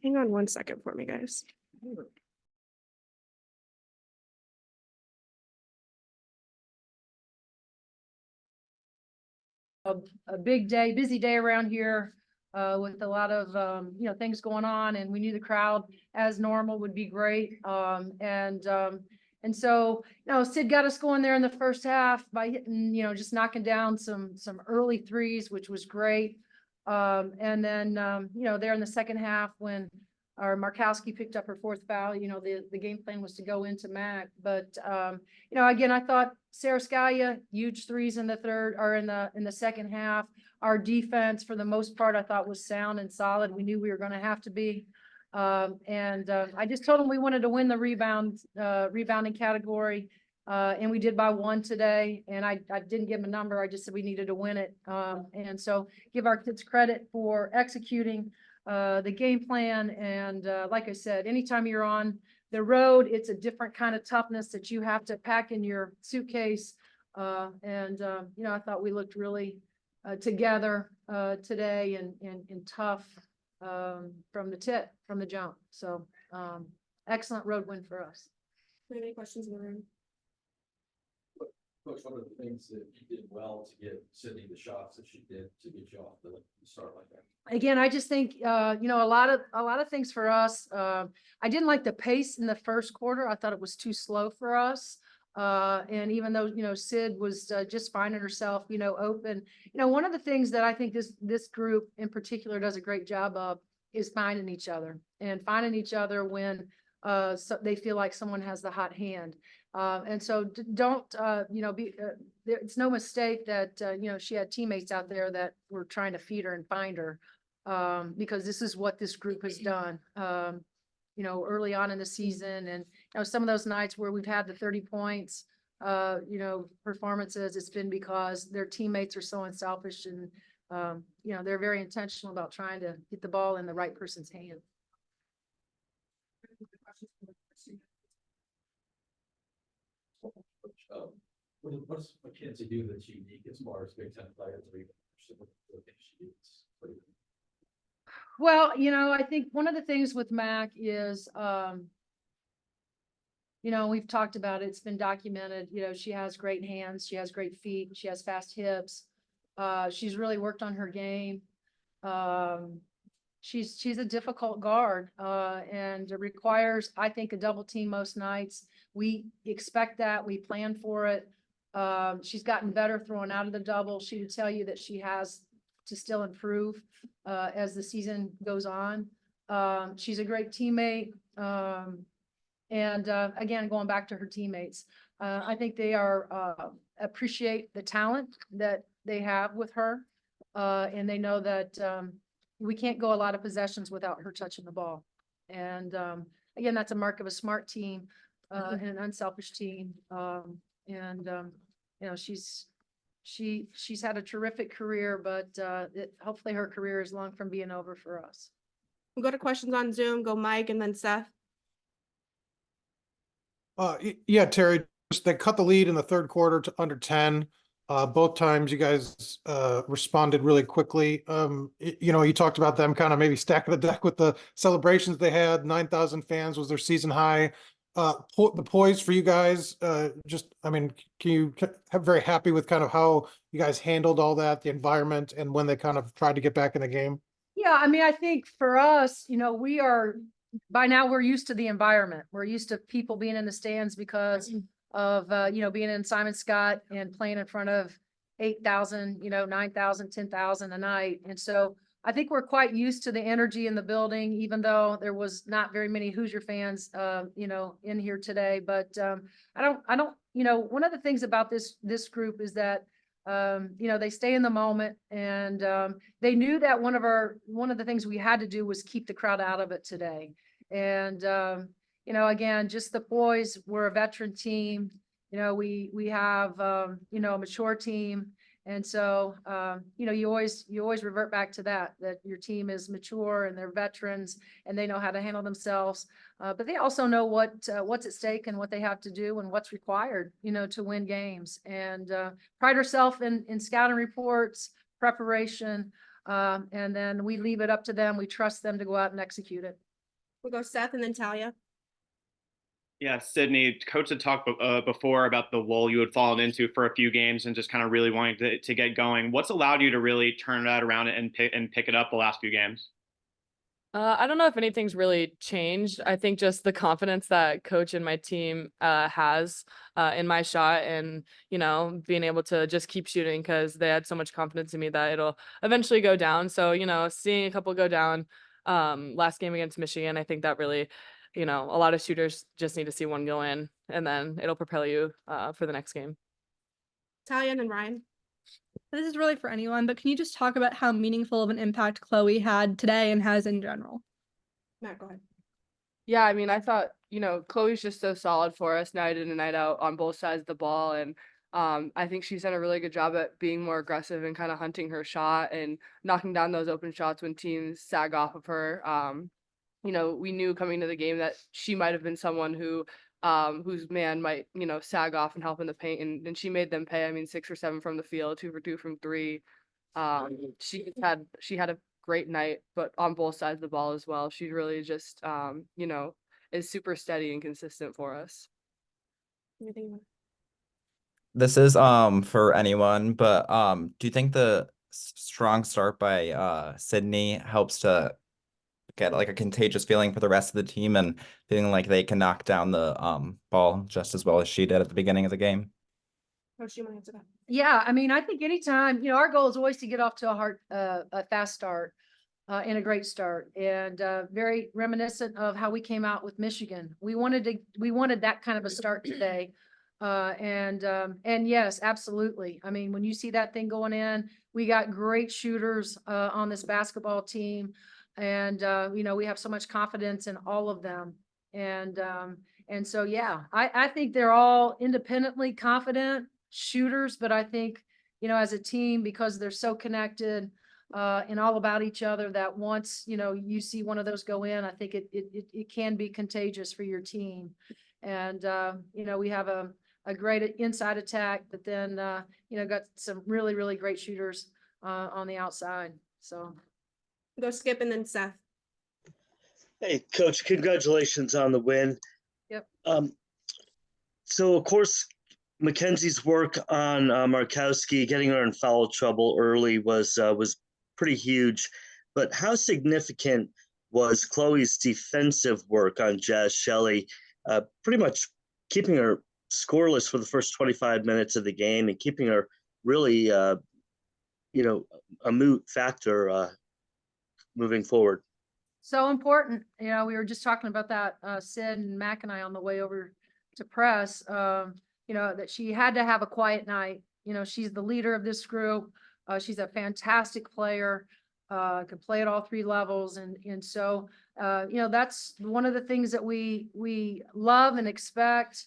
Hang on 1 second for me, guys. A big day, busy day around here, with a lot of, things going on, and we knew the crowd as normal would be great. And so, Sid got us going there in the first half by hitting, just knocking down some early threes, which was great. And then, there in the second half when our Markowski picked up her fourth foul, the game plan was to go into Mac. But, again, I thought Sarah Scalia, huge threes in the third or in the second half. Our defense, for the most part, I thought was sound and solid. We knew we were going to have to be. I just told them we wanted to win the rebounding category. And we did by 1 today. And I didn't give them a number. I just said we needed to win it. And so give our kids credit for executing the game plan. And like I said, anytime you're on the road, it's a different kind of toughness that you have to pack in your suitcase. I thought we looked really together today and tough from the jump. So excellent road win for us. Any questions in the room? Coach, what are the things that you did well to get Sydney the shots that she did to get you off the start like that? Again, I just think, a lot of things for us. I didn't like the pace in the first quarter. I thought it was too slow for us. And even though, Sid was just finding herself, open, one of the things that I think this group in particular does a great job of is finding each other when so they feel like someone has the hot hand. And so don't, it's no mistake that, she had teammates out there that were trying to feed her and find her, because this is what this group has done, early on in the season. And, some of those nights where we've had the 30 points, performances, it's been because their teammates are so unselfish and, they're very intentional about trying to get the ball in the right person's hand. What's Mackenzie do that's unique as far as Big Ten players? Well, I think one of the things with Mac is, we've talked about it. It's been documented. She has great hands. She has great feet. She has fast hips. She's really worked on her game. She's a difficult guard, and it requires, I think, a double team most nights. We expect that. We plan for it. She's gotten better throwing out of the double. She would tell you that she has to still improve as the season goes on. She's a great teammate. Again, going back to her teammates, I think they appreciate the talent that they have with her. And they know that we can't go a lot of possessions without her touching the ball. And again, that's a mark of a smart team and an unselfish team. She's had a terrific career, but hopefully her career is long from being over for us. We'll go to questions on Zoom. Go Mike and then Seth. Yeah, Terry, they cut the lead in the third quarter to under 10. Both times you guys responded really quickly. You talked about them kind of maybe stacking the deck with the celebrations they had. 9,000 fans was their season high. The poise for you guys, can you have very happy with kind of how you guys handled all that, the environment, and when they kind of tried to get back in the game? Yeah, I think for us, by now we're used to the environment. We're used to people being in the stands because of, being in Simon Scott and playing in front of 8,000, 9,000, 10,000 a night. And so I think we're quite used to the energy in the building, even though there was not very many Hoosier fans, in here today. But I don't, one of the things about this group is that, they stay in the moment, and they knew that one of the things we had to do was keep the crowd out of it today. And, again, just the boys, we're a veteran team. We have, a mature team. And so, you always revert back to that your team is mature and they're veterans and they know how to handle themselves. But they also know what's at stake and what they have to do and what's required, to win games. And pride herself in scouting reports, preparation, And then we leave it up to them. We trust them to go out and execute it. We'll go Seth and then Talia. Yeah, Sydney, coach had talked before about the lull you had fallen into for a few games and just kind of really wanting to get going. What's allowed you to really turn that around and pick it up the last few games? I don't know if anything's really changed. I think just the confidence that coach and my team has in my shot, and being able to just keep shooting because they had so much confidence in me that it'll eventually go down. So seeing a couple go down last game against Michigan, I think that really, a lot of shooters just need to see one go in, and then it'll propel you for the next game. Talia and then Ryan. This is really for anyone, but can you just talk about how meaningful of an impact Khloe had today and has in general? Matt, go ahead. Yeah, I mean, I thought, Khloe's just so solid for us night in and night out on both sides of the ball. And I think she's done a really good job at being more aggressive and kind of hunting her shot and knocking down those open shots when teams sag off of her. We knew coming to the game that she might have been someone whose man might, sag off and help in the paint. And she made them pay. I mean, 6 or 7 from the field, 2 for 2 from 3. She had a great night, but on both sides of the ball as well. She really just, is super steady and consistent for us. Anything you want? This is for anyone, but do you think the strong start by Sydney helps to get like a contagious feeling for the rest of the team and feeling like they can knock down the ball just as well as she did at the beginning of the game? Coach, do you want to answer that? Yeah, I mean, I think anytime, our goal is always to get off to a fast start and a great start, and very reminiscent of how we came out with Michigan. We wanted that kind of a start today. And yes, absolutely. I mean, when you see that thing going in, we got great shooters on this basketball team. And, we have so much confidence in all of them. And so, yeah, I think they're all independently confident shooters, but I think, as a team, because they're so connected and all about each other, that once, you see one of those go in, I think it can be contagious for your team. And, we have a great inside attack, but then, got some really, really great shooters on the outside. So. Go Skip and then Seth. Hey, Coach, congratulations on the win. Yep. So, of course, Mackenzie's work on Markowski, getting her in foul trouble early was pretty huge. But how significant was Khloe's defensive work on Jazz Shelley, pretty much keeping her scoreless for the first 25 minutes of the game and keeping her really, a moot factor moving forward? So important. We were just talking about that, Sid and Mac and I on the way over to press, that she had to have a quiet night. She's the leader of this group. She's a fantastic player, can play at all 3 levels. And so, that's one of the things that we love and expect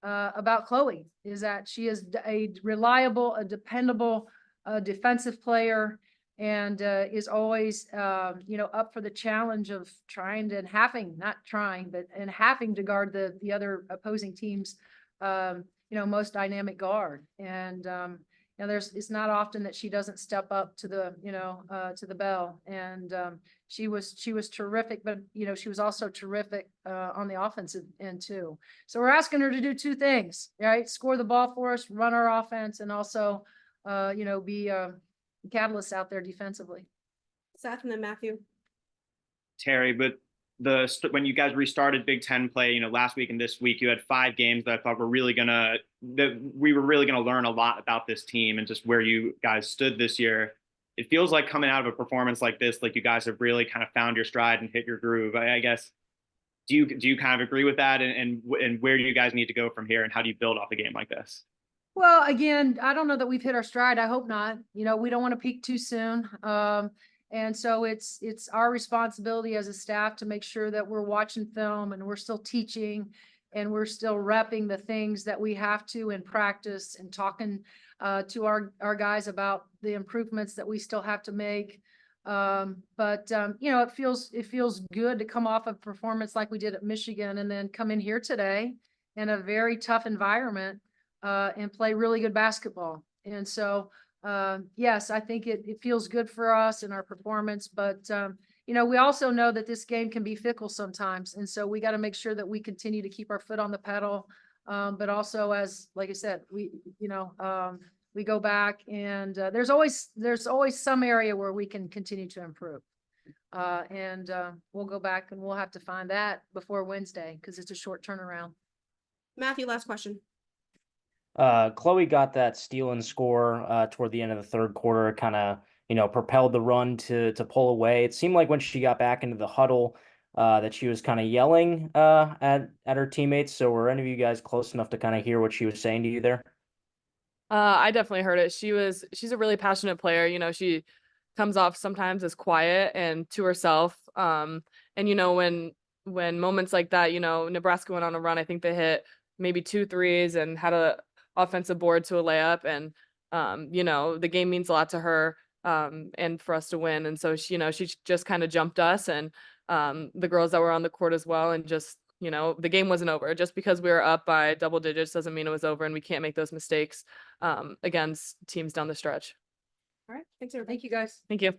about Khloe, is that she is a reliable, a dependable defensive player, and is always, up for the challenge of having to guard the other opposing team's, most dynamic guard. And, it's not often that she doesn't step up to the bell. And she was terrific, but, she was also terrific on the offensive end too. So we're asking her to do 2 things, right? Score the ball for us, run our offense, and also, be catalyst out there defensively. Seth and then Matthew. Terry, but when you guys restarted Big Ten play, last week and this week, you had 5 games that I thought we were really gonna learn a lot about this team and just where you guys stood this year. It feels like coming out of a performance like this, like you guys have really kind of found your stride and hit your groove. I guess, do you kind of agree with that? And where do you guys need to go from here? And how do you build off a game like this? Well, again, I don't know that we've hit our stride. I hope not. We don't want to peak too soon. And so it's our responsibility as a staff to make sure that we're watching film and we're still teaching and we're still repping the things that we have to in practice and talking to our guys about the improvements that we still have to make. But it feels good to come off a performance like we did at Michigan and then come in here today in a very tough environment and play really good basketball. And so yes, I think it feels good for us and our performance, but, you know, we also know that this game can be fickle sometimes. And so we got to make sure that we continue to keep our foot on the pedal. But also like I said, we go back and, there's always some area where we can continue to improve. We'll go back and we'll have to find that before Wednesday because it's a short turnaround. Matthew, last question. Khloe got that steal and score toward the end of the third quarter, kind of, propelled the run to pull away. It seemed like when she got back into the huddle, that she was kind of yelling at her teammates. So were any of you guys close enough to kind of hear what she was saying to you there? I definitely heard it. She's a really passionate player. She comes off sometimes as quiet and to herself. And when moments like that, Nebraska went on a run, I think they hit maybe 2 threes and had a offensive board to a layup. And, the game means a lot to her, and for us to win. And so she just kind of jumped us and, the girls that were on the court as well. And just, the game wasn't over. Just because we were up by double digits doesn't mean it was over, and we can't make those mistakes, against teams down the stretch. All right. Thanks, everybody. Thank you, guys. Thank you.